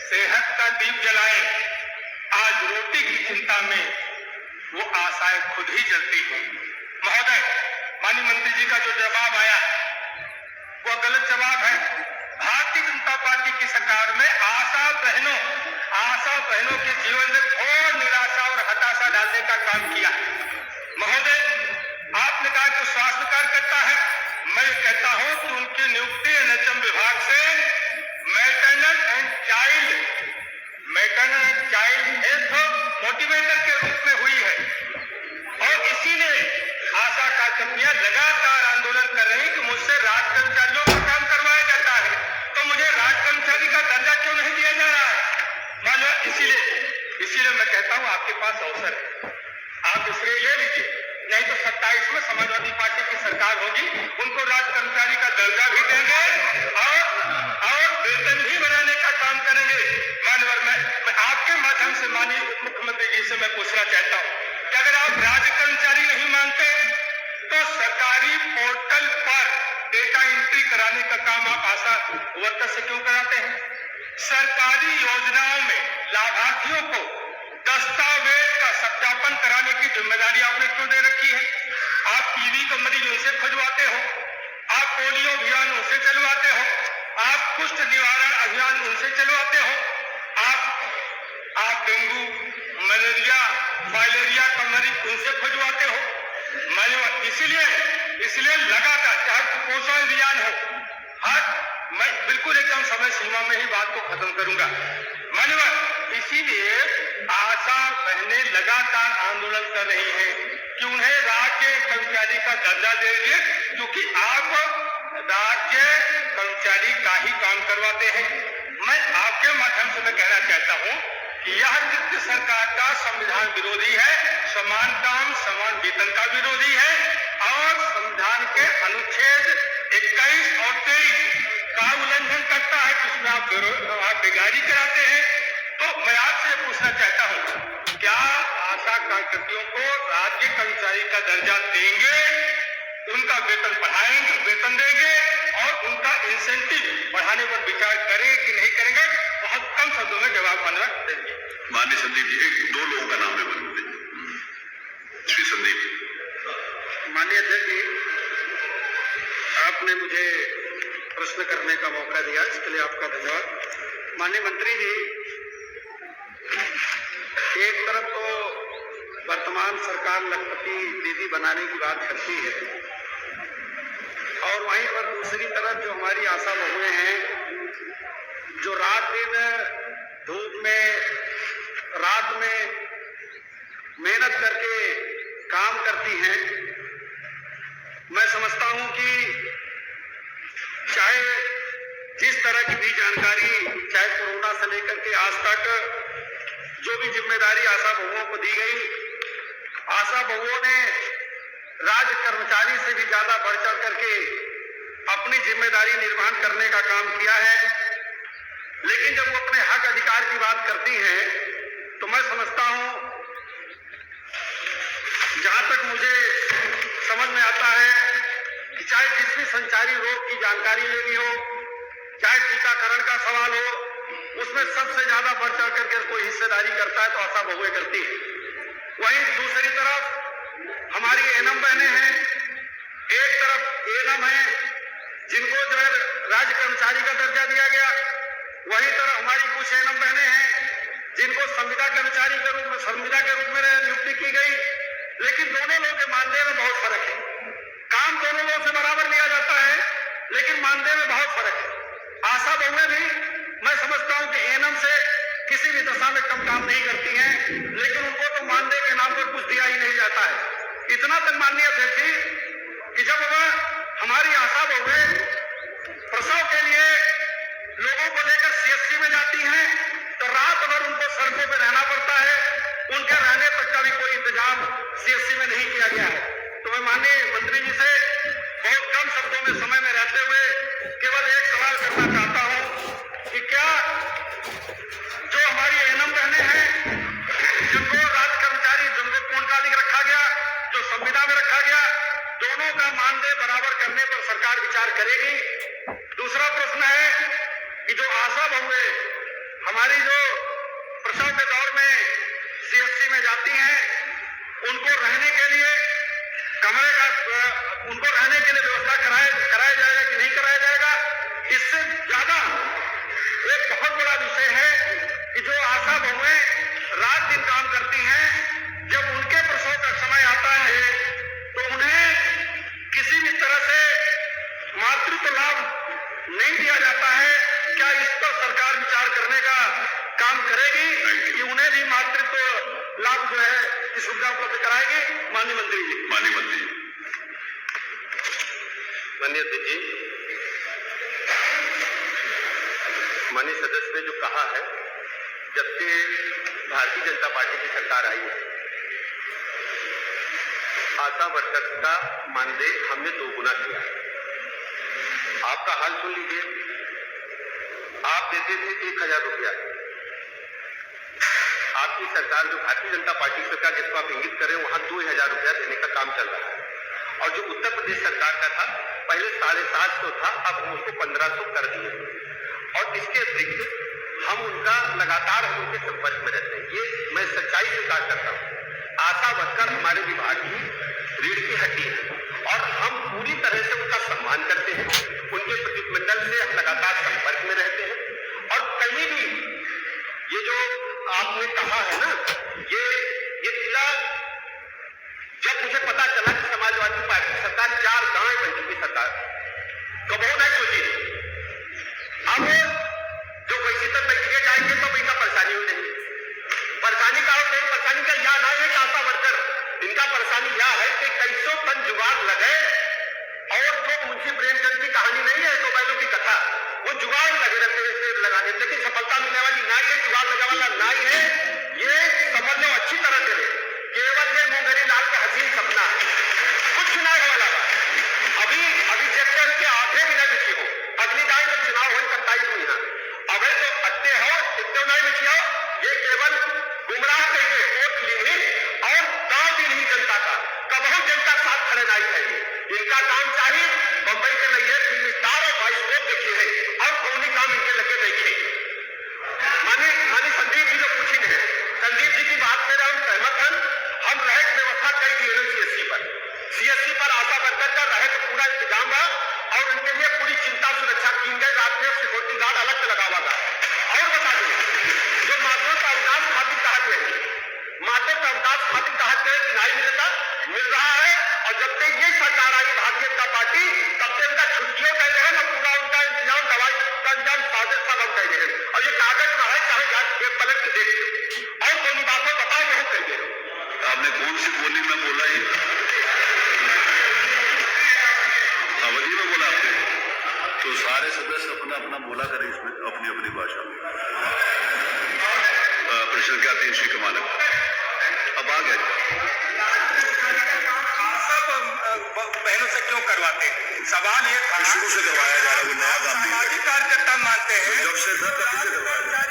सेहत का दीप जलाएं, आज रोटी की चिंता में वो आशाएं खुद ही जलती हैं। महोदय, माननीय मंत्री जी का जो जवाब आया वो गलत जवाब है। भारतीय जनता पार्टी की सरकार में आशा बहनों के जीवन में घोर निराशा और हताशा डालने का काम किया। महोदय, आपने कहा कि स्वास्थ्य कार्यकर्ता है, मैं कहता हूं कि उनकी नियुक्ति एनएचएम विभाग से maternal and child health motivator के रूप में हुई है और इसीलिए आशा कार्यकर्तियां लगातार आंदोलन कर रही कि मुझसे राज कर्मचारियों का काम करवाया जाता है, तो मुझे राज कर्मचारी का दर्जा क्यों नहीं दिया जा रहा है? मानो इसीलिए मैं कहता हूं आपके पास अवसर है, आप श्रेय ले लीजिए, नहीं तो 27 में समाजवादी पार्टी की सरकार होगी, उनको राज कर्मचारी का दर्जा भी देंगे और वेतन भी बढ़ाने का काम करेंगे। मानवर, मैं आपके माध्यम से माननीय उप मुख्यमंत्री जी से मैं पूछना चाहता हूं कि अगर आप राज कर्मचारी नहीं मानते तो सरकारी पोर्टल पर डेटा एंट्री कराने का काम आप आशा वर्कर से क्यों कराते हैं? सरकारी योजनाओं में लाभार्थियों को दस्तावेज का सत्यापन कराने की जिम्मेदारी आपने क्यों दे रखी है? आप टीबी का मरीज उनसे खुजवाते हो, आप पोलियो अभियान उनसे चलवाते हो, आप कुष्ठ निवारण अभियान उनसे चलवाते हो, आप डेंगू, मलेरिया, फाइलेरिया का मरीज उनसे खुजवाते हो। इसलिए लगातार चाहे कुपोषण अभियान हो, मैं बिल्कुल एकदम समय सीमा में ही बात को खत्म करूंगा। मानव, इसीलिए आशा बहनें लगातार आंदोलन कर रही हैं कि उन्हें राज्य कर्मचारी का दर्जा दे दीजिए, क्योंकि आप राज्य कर्मचारी का ही काम करवाते हैं। मैं आपके माध्यम से मैं कहना चाहता हूं कि यह कृत्य सरकार का संविधान विरोधी है, समान काम समान वेतन का विरोधी है और संविधान के अनुच्छेद 21 और 23 का उल्लंघन करता है, जिसमें आप बेगारी कराते हैं। तो मैं आपसे पूछना चाहता हूं, क्या आशा कार्यकर्तियों को राज्य कर्मचारी का दर्जा देंगे, उनका वेतन देंगे और उनका इंसेंटिव बढ़ाने पर विचार करें कि नहीं करेंगे? बहुत कम शब्दों में जवाब मानना देंगे। माननीय संदीप जी, दो लोगों का नाम है बोलिए। श्री संदीप। माननीय अध्यक्ष जी, आपने मुझे प्रश्न करने का मौका दिया, इसके लिए आपका धन्यवाद। माननीय मंत्री जी, एक तरफ तो वर्तमान सरकार लखपति दीदी बनाने की बात करती है और वहीं पर दूसरी तरफ जो हमारी आशा बहुएं हैं, जो रात दिन धूप में रात में मेहनत करके काम करती हैं, मैं समझता हूं कि चाहे जिस तरह की भी जानकारी, चाहे कोरोना से लेकर के आज तक जो भी जिम्मेदारी आशा बहुओं को दी गई, आशा बहुओं ने राज्य कर्मचारी से भी ज्यादा बढ़ चढ़ करके अपनी जिम्मेदारी निर्वहन करने का काम किया है। लेकिन जब वो अपने हक अधिकार की बात करती हैं तो मैं समझता हूं, जहां तक मुझे समझ में आता है कि चाहे जिस भी संचारी रोग की जानकारी लेनी हो, चाहे टीकाकरण का सवाल हो, उसमें सबसे ज्यादा बढ़ चढ़ करके कोई हिस्सेदारी करता है तो आशा बहुएं करती है। वहीं दूसरी तरफ हमारी एनएम बहनें हैं, एक तरफ एनएम है जिनको जो है राज्य कर्मचारी का दर्जा दिया गया, वहीं तरफ हमारी कुछ एनएम बहनें हैं जिनको संविदा कर्मचारी के रूप में नियुक्ति की गई। लेकिन दोनों लोगों के मानदेय में बहुत फर्क है। काम दोनों लोगों से बराबर लिया जाता है, लेकिन मानदेय में बहुत फर्क है। आशा बहुएं भी मैं समझता हूं कि एनएम से किसी भी दशा में कम काम नहीं करती हैं, लेकिन उनको तो मानदेय के नाम पर कुछ दिया ही नहीं जाता है। इतना तक माननीय अध्यक्ष जी कि जब हमारी आशा बहुएं प्रसव के लिए लोगों को लेकर सीएससी में जाती हैं तो रात भर उनको सड़कों पर रहना पड़ता है, उनके रहने तक का भी कोई इंतजाम सीएससी में नहीं किया गया है। तो मैं माननीय मंत्री जी से बहुत कम शब्दों में समय में रहते हुए केवल एक सवाल करना चाहता हूं कि क्या जो हमारी एनएम बहनें हैं, जिनको राज्य कर्मचारी, जिनको पूर्णकालिक रखा गया, जो संविदा में रखा गया, दोनों का मानदेय बराबर करने पर सरकार विचार करेगी? दूसरा प्रश्न है कि जो आशा बहुएं हमारी जो प्रसव के दौर में CHC में जाती हैं, उनको रहने के लिए कमरे का उनको रहने के लिए व्यवस्था कराया जाएगा कि नहीं कराया जाएगा। इससे ज्यादा एक बहुत बड़ा विषय है कि जो आशा बहुएं रात दिन काम करती हैं, जब उनके प्रसव का समय आता है तो उन्हें किसी भी तरह से मातृत्व लाभ नहीं दिया जाता है। क्या इस पर सरकार विचार करने का काम करेगी कि उन्हें भी मातृत्व लाभ जो है की सुविधा उपलब्ध कराएगी? माननीय मंत्री जी। माननीय मंत्री जी। माननीय अध्यक्ष जी, माननीय सदस्य ने जो कहा है, जब से भारतीय जनता पार्टी की सरकार आई है, आशा वर्कर्स का मानदेय हमने 2 गुना किया है। आपका हाल सुन लीजिए, आप देते थे 1000 रुपया, आपकी सरकार जो भारतीय जनता पार्टी सरकार जिसको आप इंगित करें, वहां 2000 रुपया देने का काम चल रहा है। और जो उत्तर प्रदेश सरकार का था, पहले 750 था, अब हम उसको 1500 कर दिए। और इसके अतिरिक्त हम उनके संपर्क में रहते हैं। ये मैं सच्चाई से कहा करता हूँ। आशा वर्कर हमारे विभाग की रीढ़ की हड्डी है और हम पूरी तरह से उनका सम्मान करते हैं। उनके प्रतिनिधिमंडल से हम लगातार संपर्क में रहते हैं और कहीं भी ये जो आपने कहा है ना, ये जिला जब मुझे पता चला कि समाजवादी पार्टी सरकार 4 गांव बन चुकी सरकार, कबो नहीं सोची। अब जो वैसी तक बैठिए जाएंगे तो इनका परेशानी हो नहीं, परेशानी का हो नहीं, परेशानी का यह ना है कि आशा वर्कर, इनका परेशानी यह है कि कैसों तन जुगाड़ लगे और जो मुंशी प्रेमचंद की कहानी नहीं है, तो बैलों की कथा, वो जुगाड़ लगे रहते हैं लगाने, लेकिन सफलता मिलने वाली ना ये जुगाड़ लगा वाला ना है। ये समझ लो अच्छी तरह से केवल ये मुंगरी लाल का हसीन सपना है, कुछ चुनाव होने लगा। अभी सेक्टर के आधे भी नहीं बिछी हो, अगली दाई जब चुनाव हो 27 में यहाँ अगर तो अट्टे हो इतने नहीं बिछी हो, ये केवल गुमराह करके वोट ली और दाव दी नहीं जनता का, कबहू जनता साथ खड़े नहीं चाहिए। इनका काम चाहिए बंबई के लिए फिल्म स्टार और बाइस्कोप देखिए है और कौन काम इनके लगे देखे। मानी संदीप जी जो पूछेंगे, संदीप जी की बात से हम सहमत हैं। हम रहे व्यवस्था कर दी CSC पर आशा वर्कर का रहे तो पूरा इंतजाम है और उनके लिए पूरी चिंता सुरक्षा की गई। रात में सिक्योरिटी गार्ड अलग से लगा हुआ था। और बता दें, जो मातों का अवकाश खातिर कहा गया है, मातों का अवकाश खातिर कहा गया कि नहीं मिल रहा है। और जब तक ये सरकार आई भारतीय जनता पार्टी, तब से उनका छुट्टियों का जो है ना पूरा उनका इंतजाम, दवाई का इंतजाम सब हम कर रहे हैं। और ये कागज में है, चाहे जाके पलट के देख लो और कोई बातों बताओ नहीं करिए। आपने कौन सी बोली में बोला? ये अवधि में बोला आपने? तो सारे सदस्य अपना अपना बोला करें इसमें अपनी अपनी भाषा में। प्रश्न क्या 3 कमाल अब आ गया। सब बहनों से क्यों करवाते? सवाल ये था, शुरू से करवाया जा रहा है, वो नया काम नहीं है। सामाजिक कार्यकर्ता मानते हैं जब से था तभी से करवाया।